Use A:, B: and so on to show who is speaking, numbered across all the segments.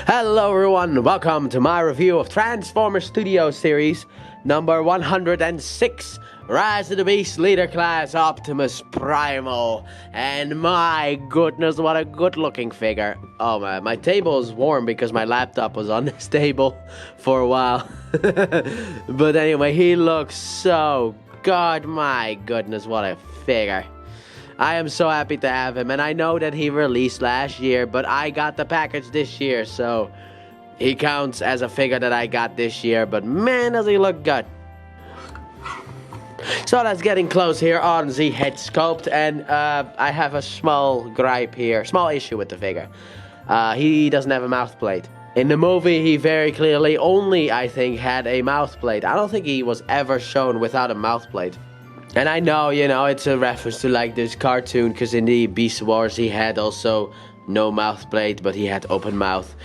A: Hello everyone, welcome to my review of Transformers Studio Series number 106, Rise of the Beast Leader Class Optimus Primal. And my goodness, what a good looking figure. Oh man, my table is warm because my laptop was on this table for a while. But anyway, he looks so good, my goodness, what a figure. I am so happy to have him, and I know that he released last year, but I got the package this year, so he counts as a figure that I got this year, but man, does he look good. So let's get in close here on the head sculpt, and I have a small gripe here, small issue with the figure. He doesn't have a mouth plate. In the movie, he very clearly only, I think, had a mouth plate. I don't think he was ever shown without a mouth plate. And I know, it's a reference to like this cartoon, because in the Beast Wars he had also no mouth plate, but he had open mouth.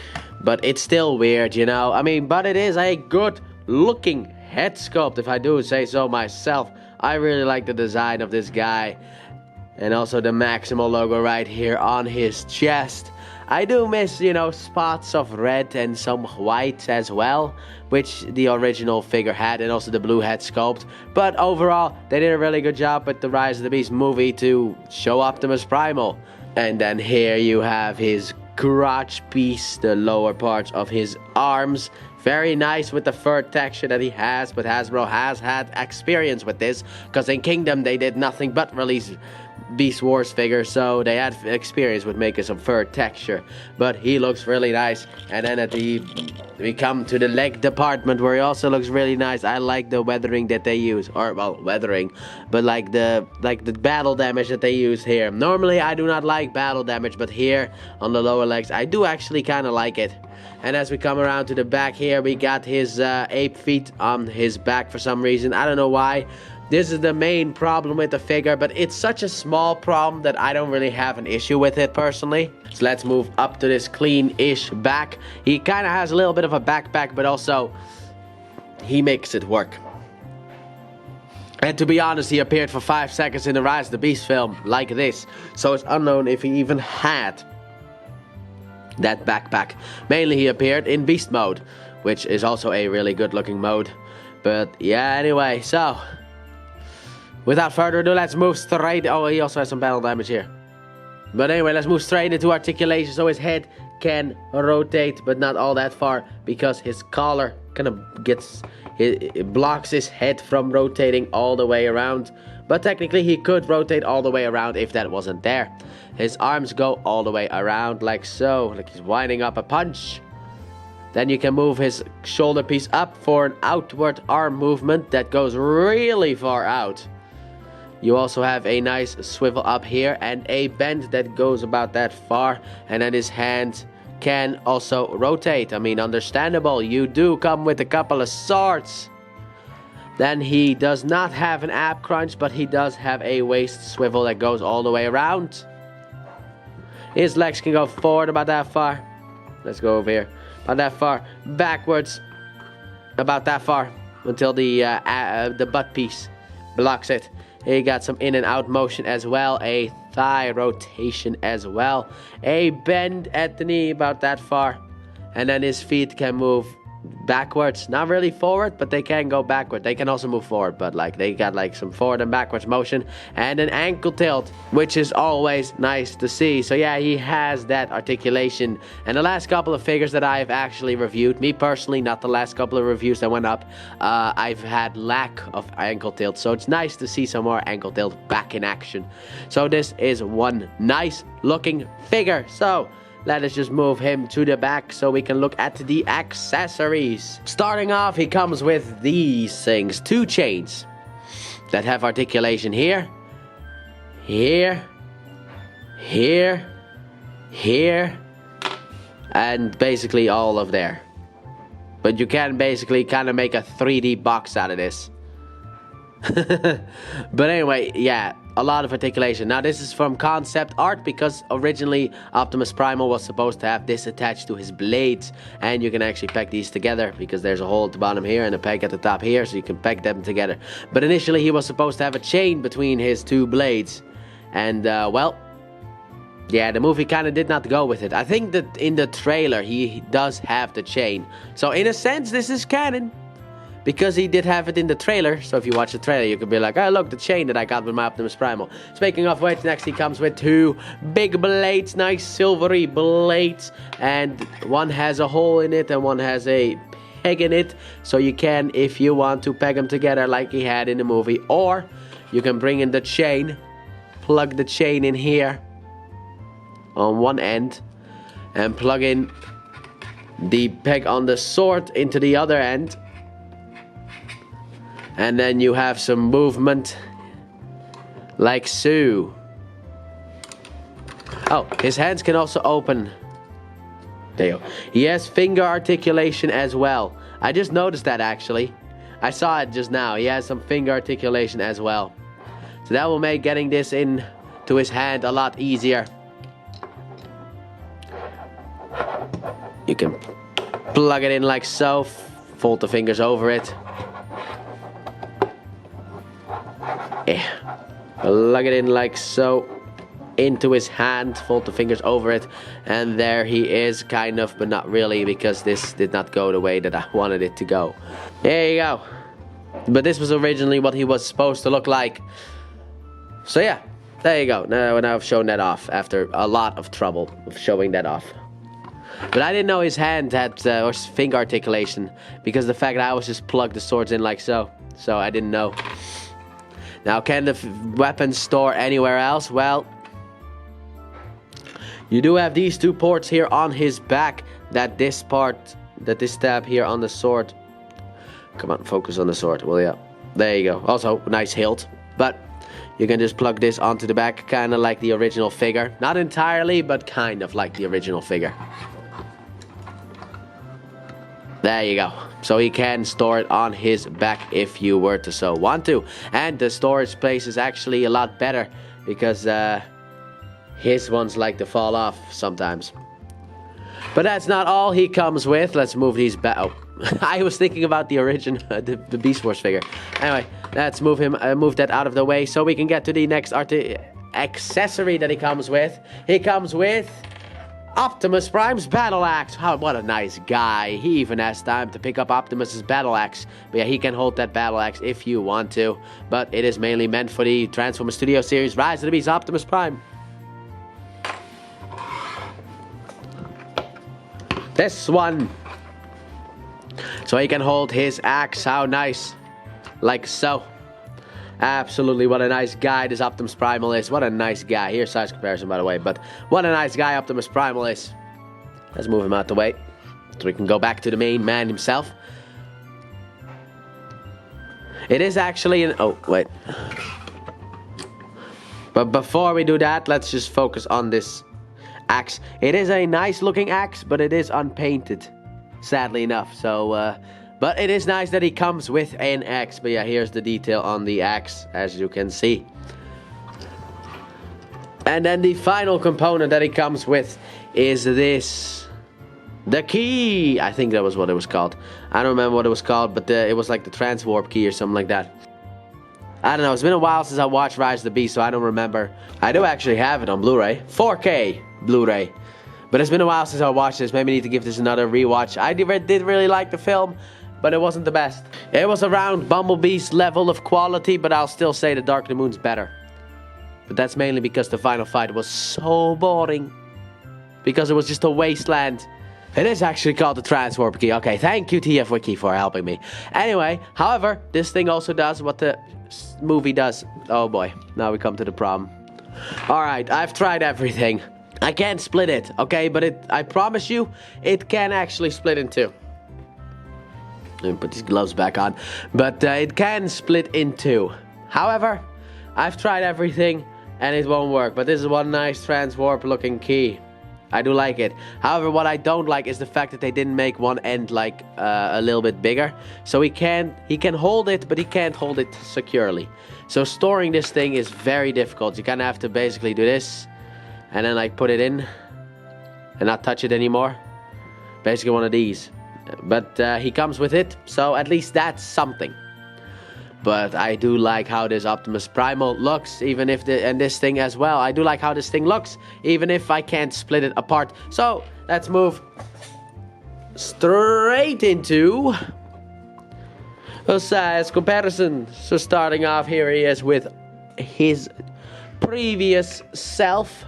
A: But it's still weird, but it is a good looking head sculpt, if I do say so myself. I really like the design of this guy. And also the Maximal logo right here on his chest. I do miss, spots of red and some white as well, which the original figure had, and also the blue head sculpt. But overall, they did a really good job with the Rise of the Beast movie to show Optimus Primal. And then here you have his crotch piece, the lower parts of his arms. Very nice with the fur texture that he has, but Hasbro has had experience with this, because in Kingdom they did nothing but release Beast Wars figures, so they had experience with making some fur texture. But he looks really nice. And then we come to the leg department, where he also looks really nice. I like the weathering that they use, or well, weathering, but like the battle damage that they use here. Normally I do not like battle damage, but here on the lower legs I do actually kind of like it. And as we come around to the back here, we got his ape feet on his back for some reason. I don't know why. This is the main problem with the figure, but it's such a small problem that I don't really have an issue with it personally. So let's move up to this clean-ish back. He kind of has a little bit of a backpack, but also he makes it work. And to be honest, he appeared for 5 seconds in the Rise of the Beast film like this. So it's unknown if he even had that backpack. Mainly he appeared in Beast mode, which is also a really good looking mode. But yeah, anyway, so without further ado, let's move straight. Oh, he also has some battle damage here. But anyway, let's move straight into articulation. So his head can rotate, but not all that far, because his collar kind of it blocks his head from rotating all the way around. But technically he could rotate all the way around if that wasn't there. His arms go all the way around like so, like he's winding up a punch. Then you can move his shoulder piece up for an outward arm movement that goes really far out. You also have a nice swivel up here and a bend that goes about that far. And then his hand can also rotate. I mean, understandable. You do come with a couple of swords. Then he does not have an ab crunch, but he does have a waist swivel that goes all the way around. His legs can go forward about that far. Let's go over here. About that far. Backwards. About that far. Until the butt piece blocks it. He got some in and out motion as well. A thigh rotation as well. A bend at the knee about that far. And then his feet can move backwards. Not really forward, but they can go backward. They can also move forward, but like they got like some forward and backwards motion. And an ankle tilt, which is always nice to see. So yeah, he has that articulation. And the last couple of figures that I've actually reviewed, me personally, not the last couple of reviews that went up, I've had lack of ankle tilt. So it's nice to see some more ankle tilt back in action. So this is one nice looking figure. So let us just move him to the back so we can look at the accessories. Starting off, he comes with these things. 2 chains that have articulation here, here, here, here, and basically all of there. But you can basically kind of make a 3D box out of this. But anyway, yeah, a lot of articulation. Now this is from concept art, because originally Optimus Primal was supposed to have this attached to his blades, and you can actually peg these together because there's a hole at the bottom here and a peg at the top here, so you can peg them together. But initially he was supposed to have a chain between his 2 blades, and well, Yeah, the movie kind of did not go with it. I think that in the trailer, he does have the chain. So in a sense, this is canon. Because he did have it in the trailer. So if you watch the trailer, you could be like, oh, look, the chain that I got with my Optimus Primal. Speaking of which, next he comes with 2 big blades. Nice silvery blades. And one has a hole in it and one has a peg in it. So you can, if you want to, peg them together like he had in the movie. Or you can bring in the chain. Plug the chain in here. On one end. And plug in the peg on the sword into the other end. And then you have some movement, like so. Oh, his hands can also open. There you go. He has finger articulation as well. I just noticed that actually. I saw it just now. He has some finger articulation as well. So that will make getting this in to his hand a lot easier. You can plug it in like so. Fold the fingers over it. Plug it in like so into his hand, fold the fingers over it, and there he is, kind of, but not really, because this did not go the way that I wanted it to go. There you go. But this was originally what he was supposed to look like. So yeah, there you go. Now I've shown that off after a lot of trouble of showing that off. But I didn't know his hand had or finger articulation, because the fact that I was just plugged the swords in like so. So I didn't know. Now, can the weapons store anywhere else? Well, you do have these 2 ports here on his back. That this tab here on the sword. Come on, focus on the sword, will ya? There you go. Also, nice hilt. But you can just plug this onto the back, kind of like the original figure. Not entirely, but kind of like the original figure. There you go. So he can store it on his back if you were to so want to. And the storage space is actually a lot better because his ones like to fall off sometimes. But that's not all he comes with. Let's move these back. Oh, I was thinking about the original, the Beast Wars figure. Anyway, let's move that out of the way so we can get to the next accessory that he comes with. He comes with Optimus Prime's battle axe. Oh, what a nice guy. He even has time to pick up Optimus's battle axe. But yeah, he can hold that battle axe if you want to. But it is mainly meant for the Transformers Studio Series Rise of the Beast Optimus Prime. This one. So he can hold his axe. How nice. Like so. Absolutely, what a nice guy this Optimus Primal is. What a nice guy. Here's size comparison, by the way. But what a nice guy Optimus Primal is. Let's move him out the way so we can go back to the main man himself. It is actually an... Oh, wait. But before we do that, let's just focus on this axe. It is a nice looking axe, but it is unpainted. Sadly enough. So, but it is nice that he comes with an axe. But yeah, here's the detail on the axe, as you can see. And then the final component that he comes with is this. The key! I think that was what it was called. I don't remember what it was called, but it was like the transwarp key or something like that. I don't know, it's been a while since I watched Rise of the Beast, so I don't remember. I do actually have it on Blu-ray. 4K Blu-ray. But it's been a while since I watched this. Maybe I need to give this another rewatch. I did really like the film, but it wasn't the best. It was around Bumblebee's level of quality, but I'll still say The Dark of the Moon's better. But that's mainly because the final fight was so boring. Because it was just a wasteland. It is actually called the Transwarp Key. Okay, thank you TF Wiki for helping me. Anyway, however, this thing also does what the movie does. Oh boy, now we come to the problem. Alright, I've tried everything. I can't split it, okay? But I promise you, it can actually split in two. Let me put these gloves back on. But it can split in two. However, I've tried everything and it won't work. But this is one nice transwarp looking key. I do like it. However, what I don't like is the fact that they didn't make one end like a little bit bigger. So he can hold it, but he can't hold it securely. So storing this thing is very difficult. You kind of have to basically do this and then like put it in and not touch it anymore. Basically one of these. But he comes with it, so at least that's something. but I do like how this Optimus Primal looks, even if and this thing as well. I do like how this thing looks, even if I can't split it apart. So let's move straight into a size comparison. So starting off, here he is with his previous self,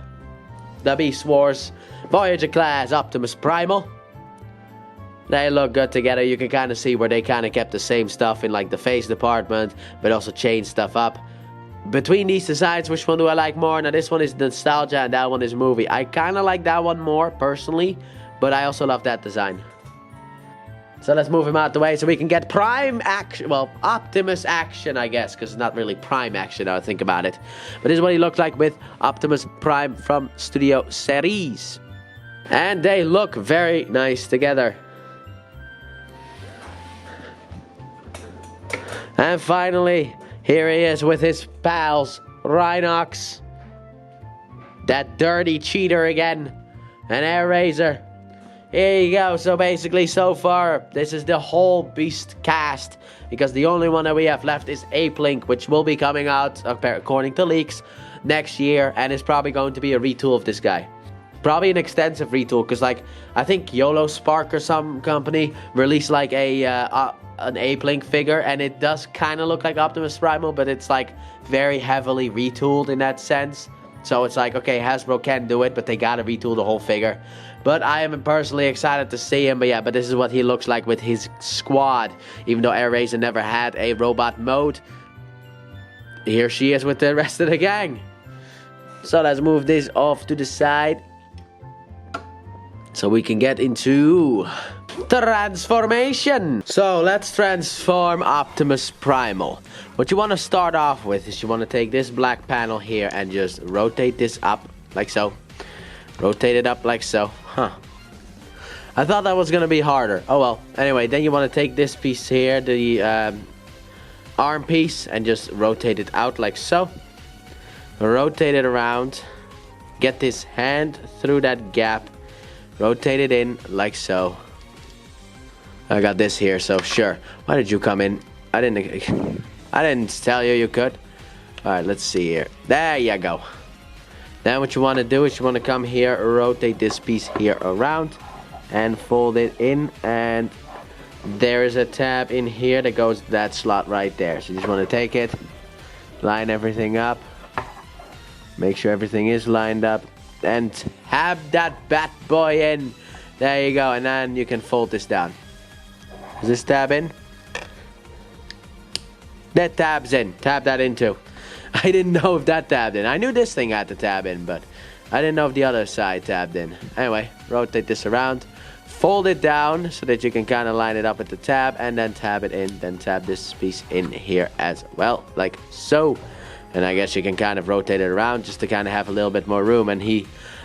A: the Beast Wars Voyager class Optimus Primal. They look good together. You can kind of see where they kind of kept the same stuff in like the face department, but also changed stuff up. Between these designs, which one do I like more? Now this one is nostalgia and that one is movie. I kind of like that one more personally, but I also love that design. So let's move him out the way so we can get Prime action. Well, Optimus action, I guess, because it's not really Prime action now I think about it. But this is what he looked like with Optimus Prime from Studio Series. And they look very nice together. And finally, here he is with his pals, Rhinox, that dirty cheater again, and Air Razor. Here you go. So basically, so far, this is the whole Beast cast, because the only one that we have left is Ape-Link, which will be coming out, according to leaks, next year, and is probably going to be a retool of this guy. Probably an extensive retool, because like, I think YOLO Spark or some company released like an Ape-Link figure, and it does kind of look like Optimus Primal, but it's like very heavily retooled in that sense. So it's like, okay, Hasbro can do it, but they gotta retool the whole figure. But I am personally excited to see him. But yeah, but this is what he looks like with his squad. Even though Air Razor never had a robot mode, here she is with the rest of the gang. So let's move this off to the side, so we can get into transformation. So let's transform Optimus Primal. What you want to start off with is you want to take this black panel here and just rotate this up like so. Rotate it up like so. Huh. I thought that was gonna be harder. Oh well. Anyway, then you want to take this piece here, the arm piece, and just rotate it out like so. Rotate it around. Get this hand through that gap. Rotate it in like so. I got this here, so sure. Why did you come in? I didn't tell you you could. Alright, let's see here. There you go. Then what you want to do is you want to come here, rotate this piece here around, and fold it in, and there is a tab in here that goes to that slot right there. So you just want to take it, line everything up, make sure everything is lined up, and have that bad boy in. There you go, and then you can fold this down. Is this tab in? That tab's in. Tab that in too. I didn't know if that tabbed in. I knew this thing had to tab in, but I didn't know if the other side tabbed in. Anyway, rotate this around. Fold it down so that you can kind of line it up with the tab, and then tab it in. Then tab this piece in here as well, like so. And I guess you can kind of rotate it around just to kind of have a little bit more room. And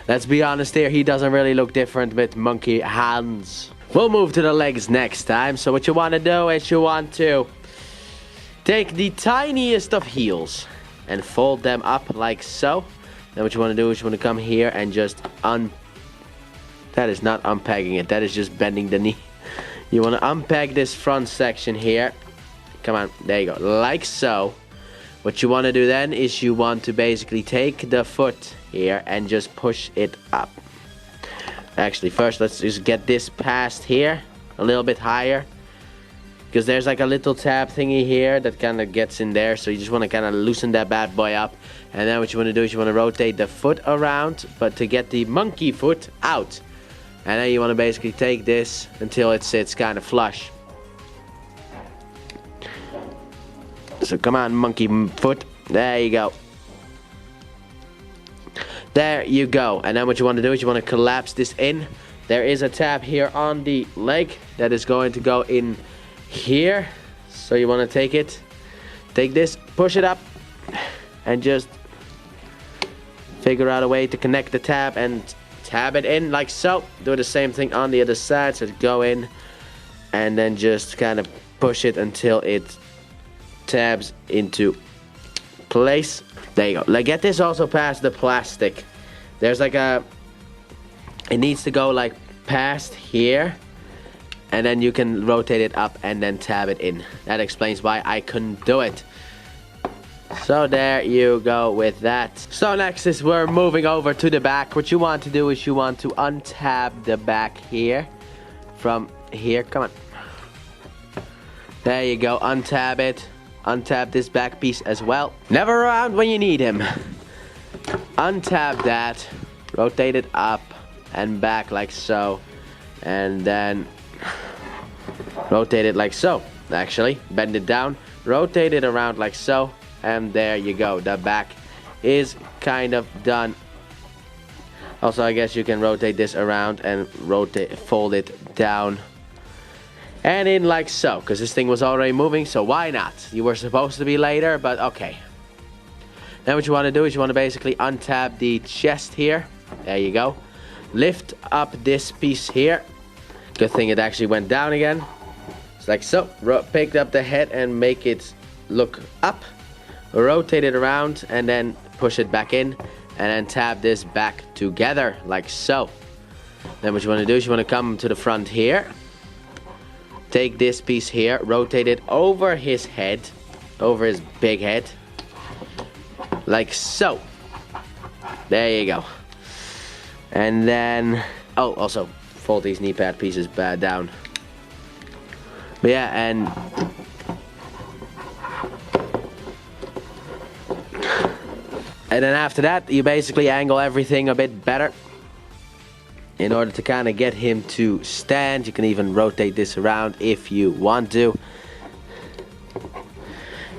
A: let's be honest here, he doesn't really look different with monkey hands. We'll move to the legs next time. So what you want to do is you want to take the tiniest of heels and fold them up like so. Then what you want to do is you want to come here and just that is not unpegging it, that is just bending the knee. You want to unpeg this front section here. Come on, there you go, like so. What you want to do then is you want to basically take the foot here and just push it up. Actually, first let's just get this past here a little bit higher, because there's like a little tab thingy here that kind of gets in there. So you just want to kind of loosen that bad boy up. And then what you want to do is you want to rotate the foot around, but to get the monkey foot out. And then you want to basically take this until it sits kind of flush. So come on, monkey foot. There you go. There you go. And then what you want to do is you want to collapse this in. There is a tab here on the leg that is going to go in here. So you want to take this, push it up, and just figure out a way to connect the tab and tab it in like so. Do the same thing on the other side. So go in and then just kind of push it until it tabs into place. There you go. Like, get this also past the plastic. There's like it needs to go like past here, And then you can rotate it up and then tab it in. That explains why I couldn't do it. So there you go with that. So next is we're moving over to the back. What you want to do is you want to untab the back here. From here, come on. There you go, untab it. Untab this back piece as well. Never around when you need him. Untab that. Rotate it up and back like so. And then rotate it like so. Actually, bend it down. Rotate it around like so. And there you go. The back is kind of done. Also, I guess you can rotate this around and fold it down and in like so, because this thing was already moving, so why not? You were supposed to be later, but okay. Now what you want to do is you want to basically untab the chest here. There you go. Lift up this piece here. Good thing it actually went down again. It's like so. Pick up the head and make it look up. Rotate it around and then push it back in. And then tab this back together like so. Then what you want to do is you want to come to the front here. Take this piece here. Rotate it over his head. Over his big head. Like so. There you go. And then... oh, also fold these knee pad pieces down. But yeah, and... and then after that, you basically angle everything a bit better. In order to kind of get him to stand. You can even rotate this around if you want to.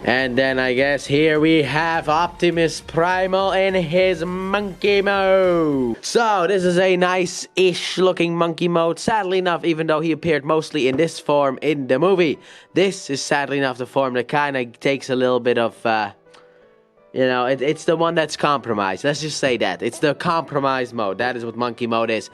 A: And then I guess here we have Optimus Primal in his monkey mode. So this is a nice-ish looking monkey mode. Sadly enough, even though he appeared mostly in this form in the movie, this is sadly enough the form that kind of takes a little bit of... you know, it's the one that's compromised. Let's just say that. It's the compromised mode. That is what monkey mode is.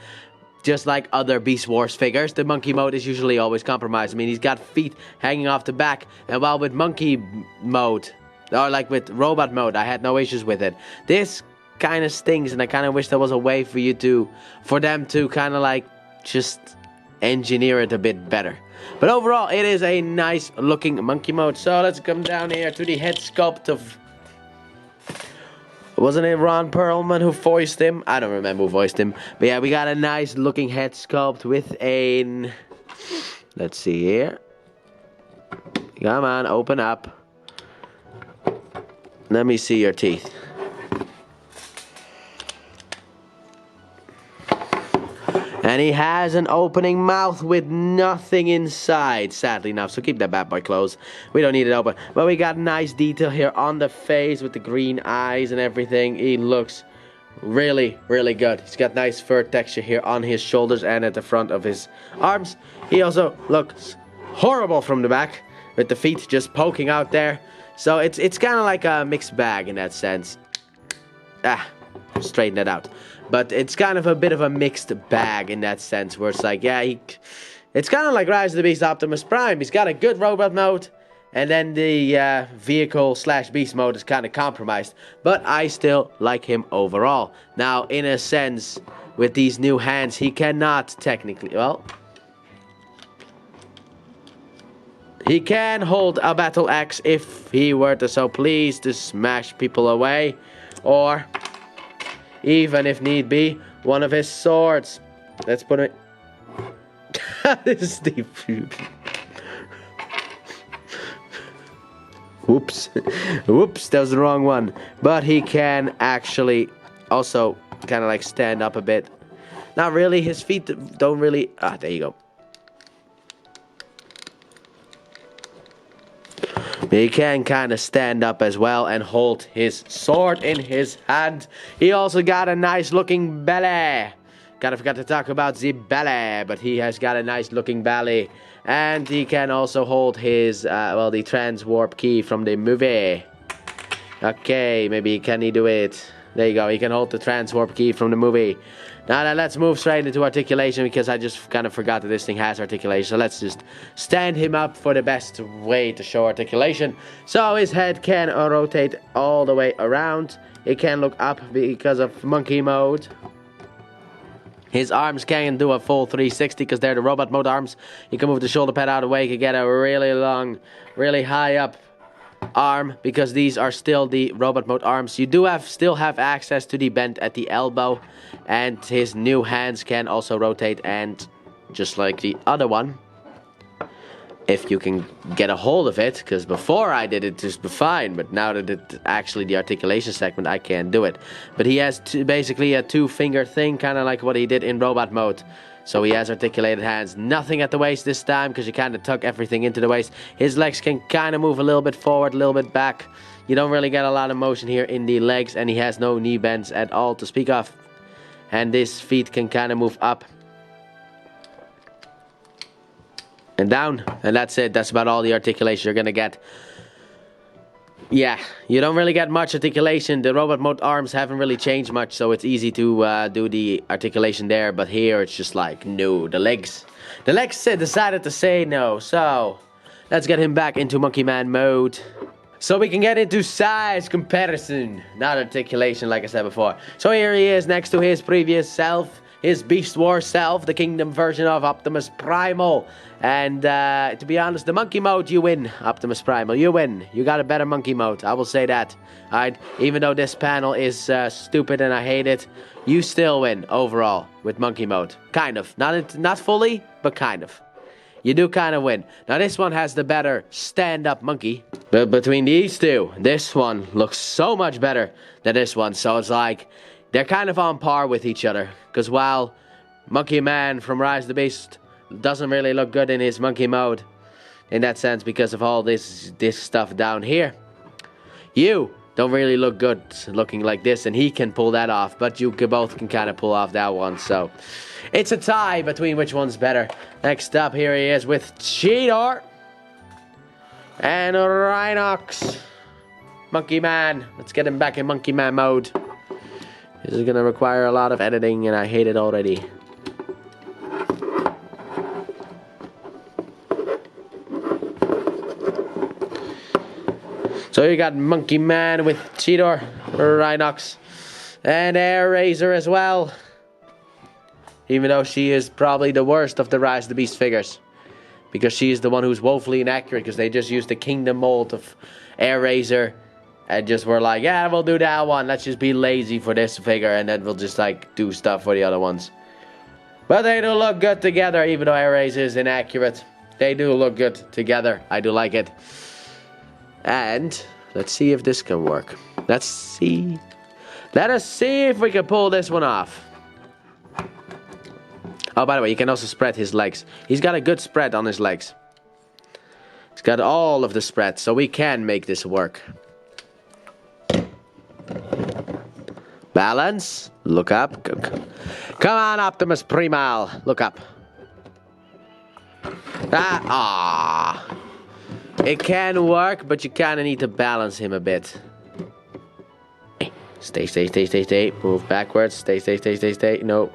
A: Just like other Beast Wars figures, the monkey mode is usually always compromised. I mean, he's got feet hanging off the back. And while with monkey mode, or like with robot mode, I had no issues with it. This kind of stings, and I kind of wish there was a way for them to kind of like just engineer it a bit better. But overall, it is a nice looking monkey mode. So let's come down here to the head sculpt of... wasn't it Ron Perlman who voiced him? I don't remember who voiced him. But yeah, we got a nice looking head sculpt with a... let's see here. Come on, open up. Let me see your teeth. And he has an opening mouth with nothing inside, sadly enough. So keep that bad boy closed. We don't need it open. But we got nice detail here on the face with the green eyes and everything. He looks really, really good. He's got nice fur texture here on his shoulders and at the front of his arms. He also looks horrible from the back with the feet just poking out there. So it's kind of like a mixed bag in that sense. Straighten that out. But it's kind of a bit of a mixed bag in that sense, where it's like, yeah, it's kind of like Rise of the Beast Optimus Prime. He's got a good robot mode, and then the vehicle/beast mode is kind of compromised. But I still like him overall. Now, in a sense, with these new hands, he cannot technically, well... he can hold a battle axe if he were to so please to smash people away. Or... even if need be, one of his swords. Let's put it... this is the... whoops. Whoops, that was the wrong one. But he can actually also kind of like stand up a bit. Not really, his feet don't really... there you go. He can kind of stand up as well and hold his sword in his hand. He also got a nice looking belly. Kind of forgot to talk about the belly, but he has got a nice looking belly. And he can also hold his, well, the transwarp key from the movie. Okay, maybe can he do it? There you go, he can hold the transwarp key from the movie. Now let's move straight into articulation, because I just kind of forgot that this thing has articulation. So let's just stand him up for the best way to show articulation. So his head can rotate all the way around. It can look up because of monkey mode. His arms can do a full 360 because they're the robot mode arms. He can move the shoulder pad out of the way. He can get a really long, really high up arm because these are still the robot mode arms. You do still have access to the bend at the elbow, and his new hands can also rotate, and just like the other one, if you can get a hold of it, because before I did it just fine, but now that it's actually the articulation segment, I can't do it. But he has basically a 2-finger thing, kind of like what he did in robot mode. So he has articulated hands. Nothing at the waist this time, because you kind of tuck everything into the waist. His legs can kind of move a little bit forward, a little bit back. You don't really get a lot of motion here in the legs, and he has no knee bends at all to speak of. And his feet can kind of move up and down, and that's it. That's about all the articulation you're gonna get. Yeah, you don't really get much articulation. The robot mode arms haven't really changed much, so it's easy to do the articulation there. But here it's just like, no, the legs decided to say no. So let's get him back into Monkey Man mode, so we can get into size comparison, not articulation like I said before. So here he is next to his previous self, his Beast Wars self, the Kingdom version of Optimus Primal. And to be honest, the monkey mode, you win, Optimus Primal. You win. You got a better monkey mode. I will say that. Alright, even though this panel is stupid and I hate it, you still win overall with monkey mode. Kind of. Not fully, but kind of. You do kind of win. Now this one has the better stand-up monkey. But between these two, this one looks so much better than this one. So it's like, they're kind of on par with each other. Because while Monkey Man from Rise of the Beast doesn't really look good in his monkey mode, in that sense, because of all this stuff down here, you don't really look good looking like this, and he can pull that off, but you both can kind of pull off that one. So it's a tie between which one's better. Next up, here he is with Cheetor and Rhinox. Monkey Man. Let's get him back in Monkey Man mode. This is gonna require a lot of editing, and I hate it already. So you got Monkey Man with Cheetor, Rhinox, and Air Razor as well. Even though she is probably the worst of the Rise of the Beast figures, because she is the one who's woefully inaccurate, because they just used the Kingdom mold of Air Razor and just were like, yeah, we'll do that one. Let's just be lazy for this figure, and then we'll just like do stuff for the other ones. But they do look good together, even though Air Razor is inaccurate. They do look good together. I do like it. And let's see if this can work. Let's see. Let us see if we can pull this one off. Oh, by the way, you can also spread his legs. He's got a good spread on his legs. He's got all of the spread, so we can make this work. Balance. Look up. Come on, Optimus Primal. Look up. Ah. It can work, but you kind of need to balance him a bit. Stay, stay, stay, stay, stay. Move backwards. Stay, stay, stay, stay, stay. No.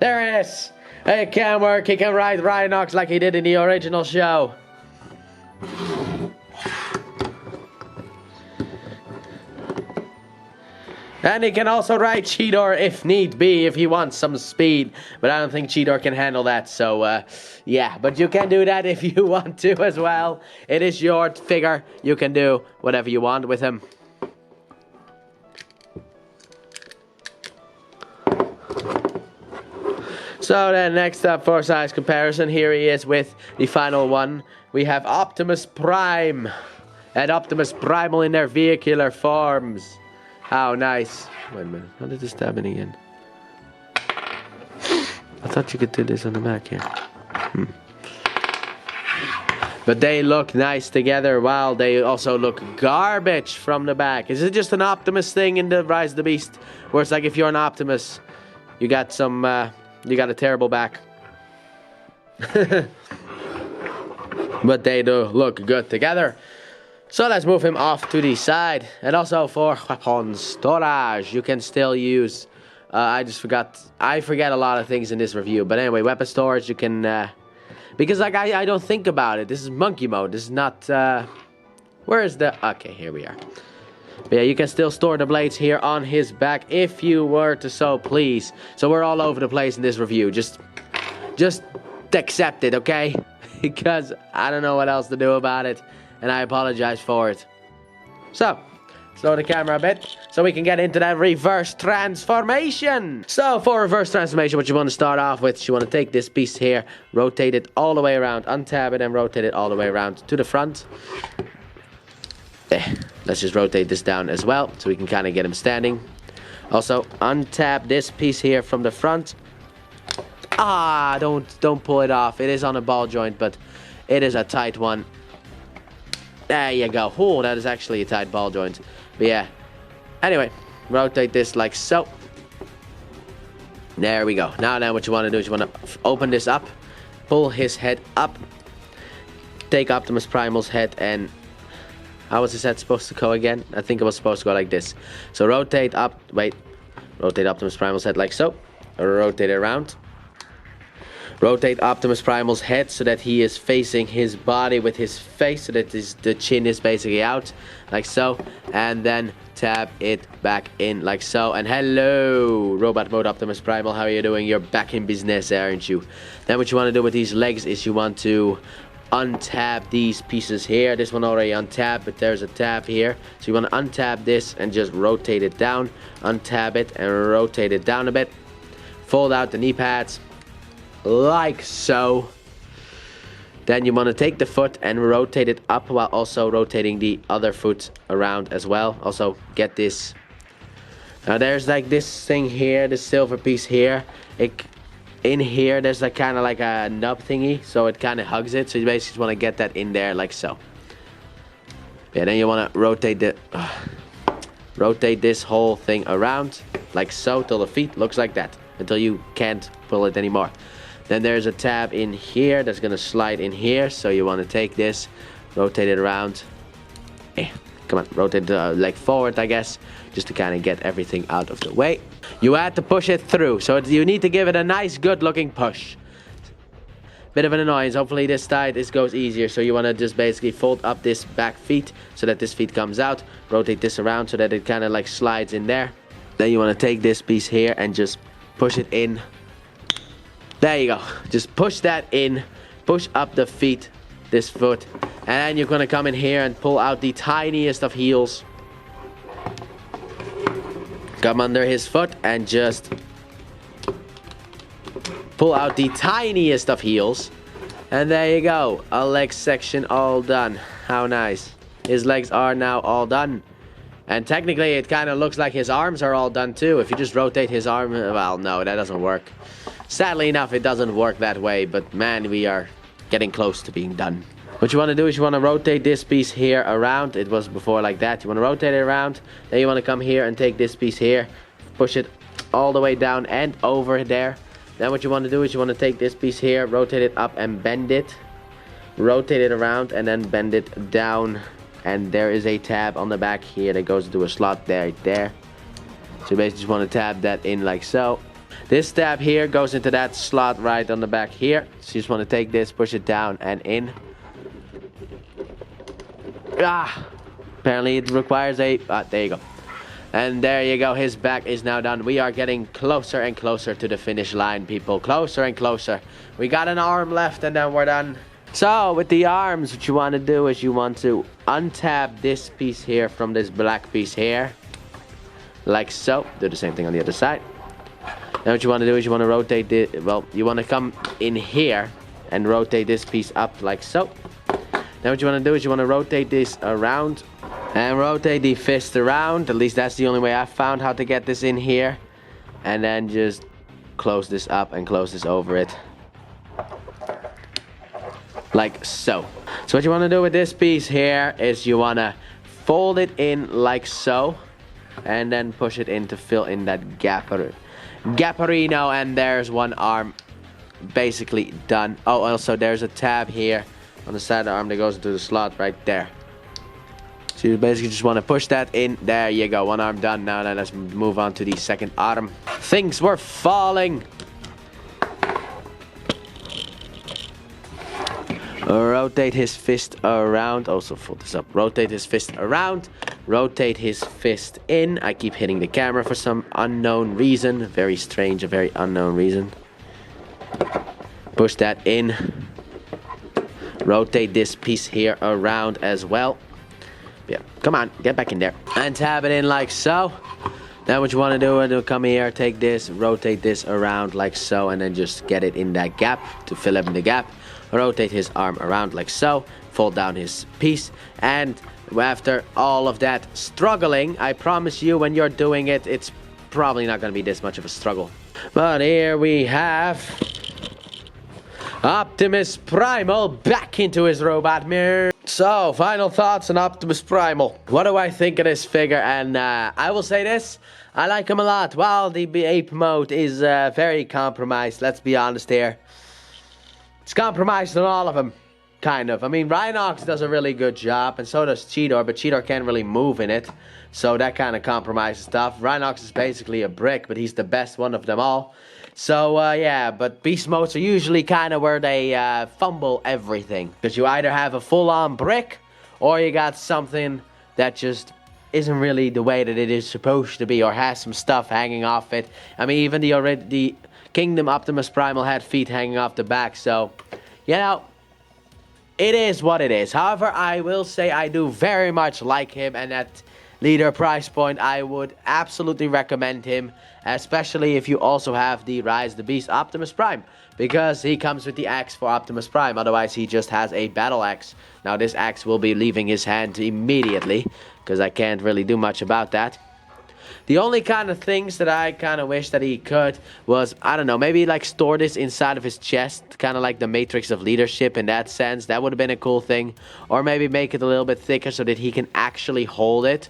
A: There it is. It can work. He can ride Rhinox like he did in the original show. And he can also ride Cheetor if need be, if he wants some speed. But I don't think Cheetor can handle that, so yeah. But you can do that if you want to as well. It is your figure. You can do whatever you want with him. So then next up for size comparison, here he is with the final one. We have Optimus Prime and Optimus Primal in their vehicular forms. How nice. Wait a minute. How did this happen again? I thought you could do this on the back here. But they look nice together, while they also look garbage from the back. Is it just an Optimus thing in the Rise of the Beast? Where it's like if you're an Optimus, you got some, you got a terrible back. But they do look good together. So let's move him off to the side. And also for weapon storage, you can still use... I forget a lot of things in this review. But anyway, weapon storage, you can... because like I don't think about it. This is monkey mode. This is not... where is the... Okay, here we are. But yeah, you can still store the blades here on his back if you were to so please. So we're all over the place in this review. Just accept it, okay? Because I don't know what else to do about it, and I apologize for it. So, slow the camera a bit so we can get into that reverse transformation. So for reverse transformation, what you want to start off with, you want to take this piece here, rotate it all the way around, untab it, and rotate it all the way around to the front. Let's just rotate this down as well so we can kind of get him standing. Also, untab this piece here from the front. Don't pull it off. It is on a ball joint, but it is a tight one. There you go. Oh, that is actually a tight ball joint. But yeah. Anyway, rotate this like so. There we go. Now then what you want to do is you want to open this up. Pull his head up. Take Optimus Primal's head and... How was his head supposed to go again? I think it was supposed to go like this. So rotate up. Wait. Rotate Optimus Primal's head like so. Rotate it around. Rotate Optimus Primal's head so that he is facing his body with his face, so that the chin is basically out, like so. And then tab it back in like so. And hello, Robot Mode Optimus Primal, how are you doing? You're back in business, aren't you? Then what you want to do with these legs is you want to untab these pieces here. This one already untabbed, but there's a tab here. So you want to untab this and just rotate it down. Untab it and rotate it down a bit. Fold out the knee pads. Like so. Then you want to take the foot and rotate it up while also rotating the other foot around as well. Also get this. Now there's like this thing here, this silver piece here. In here there's like kind of like a nub thingy, so it kind of hugs it. So you basically just want to get that in there like so. Yeah, then you want to rotate this whole thing around like so till the feet looks like that, until you can't pull it anymore. Then there's a tab in here that's gonna slide in here, so you want to take this, rotate it around. Come on, rotate the leg forward, I guess, just to kind of get everything out of the way. You had to push it through, so you need to give it a nice, good-looking push. Bit of an annoyance. Hopefully this side goes easier. So you want to just basically fold up this back feet so that this feet comes out. Rotate this around so that it kind of like slides in there. Then you want to take this piece here and just push it in. There you go. Just push that in. Push up the feet, this foot. And then you're going to come in here and pull out the tiniest of heels. Come under his foot and just pull out the tiniest of heels. And there you go. A leg section all done. How nice. His legs are now all done. And technically it kind of looks like his arms are all done too. If you just rotate his arm, well, no, that doesn't work. Sadly enough, it doesn't work that way, but man, we are getting close to being done. What you want to do is you want to rotate this piece here around. It was before like that. You want to rotate it around. Then you want to come here and take this piece here. Push it all the way down and over there. Then what you want to do is you want to take this piece here, rotate it up and bend it. Rotate it around and then bend it down. And there is a tab on the back here that goes into a slot there. So you basically just want to tab that in like so. This tab here goes into that slot right on the back here. So you just want to take this, push it down and in. Apparently it requires a... there you go. And there you go. His back is now done. We are getting closer and closer to the finish line, people. Closer and closer. We got an arm left and then we're done. So with the arms, what you want to do is you want to untab this piece here from this black piece here. Like so. Do the same thing on the other side. Now what you want to do is you want to rotate it. Well, you want to come in here and rotate this piece up like so. Now what you want to do is you want to rotate this around and rotate the fist around. At least that's the only way I found how to get this in here. And then just close this up and close this over it. Like so. So what you want to do with this piece here is you want to fold it in like so. And then push it in to fill in that Gapperino, and there's one arm basically done. Oh, also there's a tab here on the side of the arm that goes into the slot right there. So you basically just want to push that in. There you go, one arm done. Now let's move on to the second arm. Things were falling. Rotate his fist around. Also fold this up. Rotate his fist around. rotate his fist in. I keep hitting the camera for some unknown reason. Very strange, a very unknown reason. Push that in. Rotate this piece here around as well. Yeah, come on, get back in there. And tab it in like so. Then what you want to do is come here, take this, rotate this around like so, and then just get it in that gap to fill up the gap. Rotate his arm around like so, fold down his piece, and after all of that struggling, I promise you when you're doing it, it's probably not going to be this much of a struggle. But here we have Optimus Primal back into his robot mirror. So, final thoughts on Optimus Primal. What do I think of this figure? And I will say this, I like him a lot. While the ape mode is very compromised, let's be honest here. It's compromised on all of them, kind of. I mean, Rhinox does a really good job, and so does Cheetor, but Cheetor can't really move in it. So that kind of compromises stuff. Rhinox is basically a brick, but he's the best one of them all. So, yeah, but beast modes are usually kind of where they fumble everything. Because you either have a full-on brick, or you got something that just isn't really the way that it is supposed to be, or has some stuff hanging off it. I mean, even the Kingdom Optimus Primal had feet hanging off the back, so, you know, it is what it is. However, I will say I do very much like him, and at leader price point, I would absolutely recommend him, especially if you also have the Rise the Beast Optimus Prime, because he comes with the axe for Optimus Prime. Otherwise, he just has a battle axe. Now, this axe will be leaving his hand immediately, because I can't really do much about that. The only kind of things that I kind of wish that he could was, I don't know, maybe like store this inside of his chest, kind of like the Matrix of Leadership in that sense. That would have been a cool thing. Or maybe make it a little bit thicker so that he can actually hold it.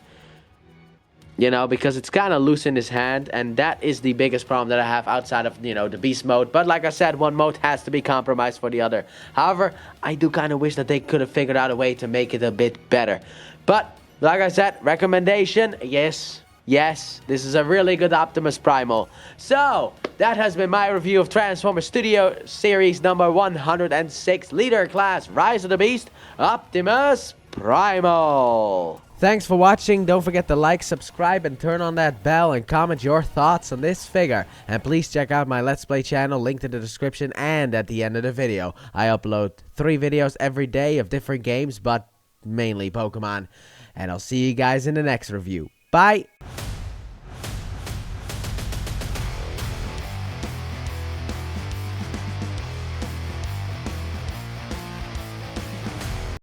A: You know, because it's kind of loose in his hand, and that is the biggest problem that I have outside of, you know, the beast mode. But like I said, one mode has to be compromised for the other. However, I do kind of wish that they could have figured out a way to make it a bit better. But, like I said, recommendation, yes. Yes, this is a really good Optimus Primal. So, that has been my review of Transformers Studio Series number 106, Leader Class Rise of the Beast, Optimus Primal. Thanks for watching. Don't forget to like, subscribe, and turn on that bell, and comment your thoughts on this figure. And please check out my Let's Play channel, linked in the description and at the end of the video. I upload 3 videos every day of different games, but mainly Pokemon. And I'll see you guys in the next review. Bye!